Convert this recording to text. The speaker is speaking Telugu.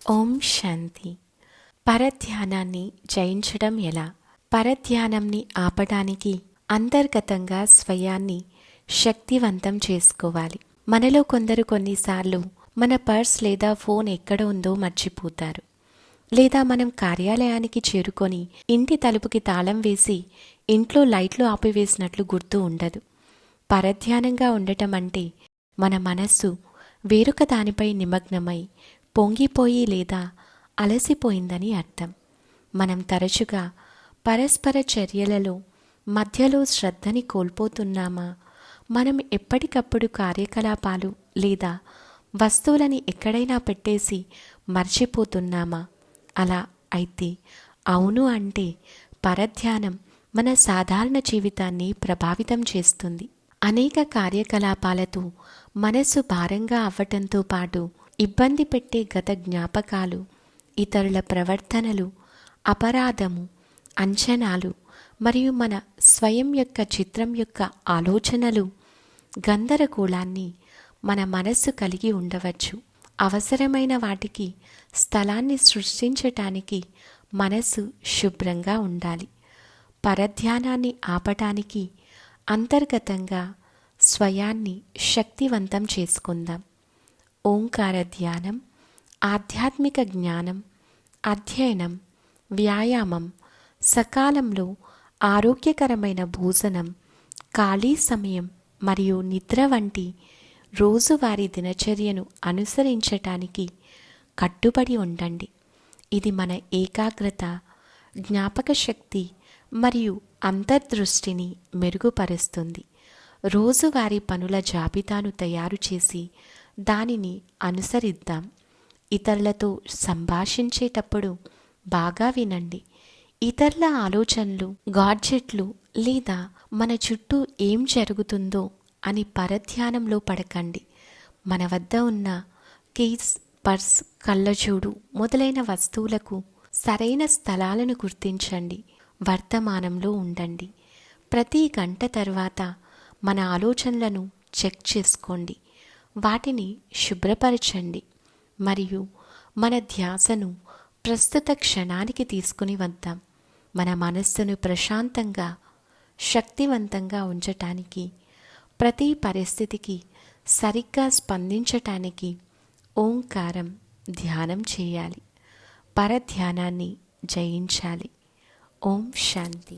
ఓం శాంతి. పరధ్యానాన్ని జయించడం ఎలా? పరధ్యానంని ఆపడానికి అంతర్గతంగా స్వయాన్ని శక్తివంతం చేసుకోవాలి. మనలో కొందరు కొన్నిసార్లు మన పర్స్ లేదా ఫోన్ ఎక్కడ ఉందో మర్చిపోతారు. లేదా మనం కార్యాలయానికి చేరుకొని ఇంటి తలుపుకి తాళం వేసి ఇంట్లో లైట్లు ఆపివేసినట్లు గుర్తు ఉండదు. పరధ్యానంగా ఉండటం అంటే మన మనస్సు వేరొక దానిపై నిమగ్నమై పొంగిపోయి లేదా అలసిపోయిందని అర్థం. మనం తరచుగా పరస్పర చర్యలలో మధ్యలో శ్రద్ధని కోల్పోతున్నామా? మనం ఎప్పటికప్పుడు కార్యకలాపాలు లేదా వస్తువులని ఎక్కడైనా పెట్టేసి మర్చిపోతున్నామా? అలా అయితే అవును అంటే పరధ్యానం మన సాధారణ జీవితాన్ని ప్రభావితం చేస్తుంది. అనేక కార్యకలాపాలతో మనసు భారంగా అవ్వటంతో పాటు ఇబ్బంది పెట్టే గత జ్ఞాపకాలు, ఇతరుల ప్రవర్తనలు, అపరాధము, అంచనాలు మరియు మన స్వయం యొక్క చిత్రం యొక్క ఆలోచనలు గందరగోళాన్ని మన మనస్సు కలిగి ఉండవచ్చు. అవసరమైన వాటికి స్థలాన్ని సృష్టించటానికి మనసు శుభ్రంగా ఉండాలి. పరధ్యానాన్ని ఆపటానికి అంతర్గతంగా స్వయాన్ని శక్తివంతం చేసుకుందాం. ఓంకార ధ్యానం, ఆధ్యాత్మిక జ్ఞానం, అధ్యయనం, వ్యాయామం, సకాలంలో ఆరోగ్యకరమైన భోజనం, ఖాళీ సమయం మరియు నిద్ర వంటి రోజువారీ దినచర్యను అనుసరించటానికి కట్టుబడి ఉండండి. ఇది మన ఏకాగ్రత, జ్ఞాపక శక్తి మరియు అంతర్దృష్టిని మెరుగుపరుస్తుంది. రోజువారీ పనుల జాబితాను తయారు చేసి దానిని అనుసరిద్దాం. ఇతరులతో సంభాషించేటప్పుడు బాగా వినండి. ఇతరుల ఆలోచనలు, గాడ్జెట్లు లేదా మన చుట్టూ ఏం జరుగుతుందో అని పరధ్యానంలో పడకండి. మన వద్ద ఉన్న కేస్, పర్స్, కళ్ళజోడు మొదలైన వస్తువులకు సరైన స్థలాలను గుర్తించండి. వర్తమానంలో ఉండండి. ప్రతి గంట తర్వాత మన ఆలోచనలను చెక్ చేసుకోండి. వాటిని శుభ్రపరచండి మరియు మన ధ్యాసను ప్రస్తుత క్షణానికి తీసుకుని వద్దాం. మన మనస్సును ప్రశాంతంగా, శక్తివంతంగా ఉంచటానికి, ప్రతి పరిస్థితికి సరిగ్గా స్పందించటానికి ఓంకారం ధ్యానం చేయాలి. పరధ్యానాన్ని జయించాలి. ఓం శాంతి.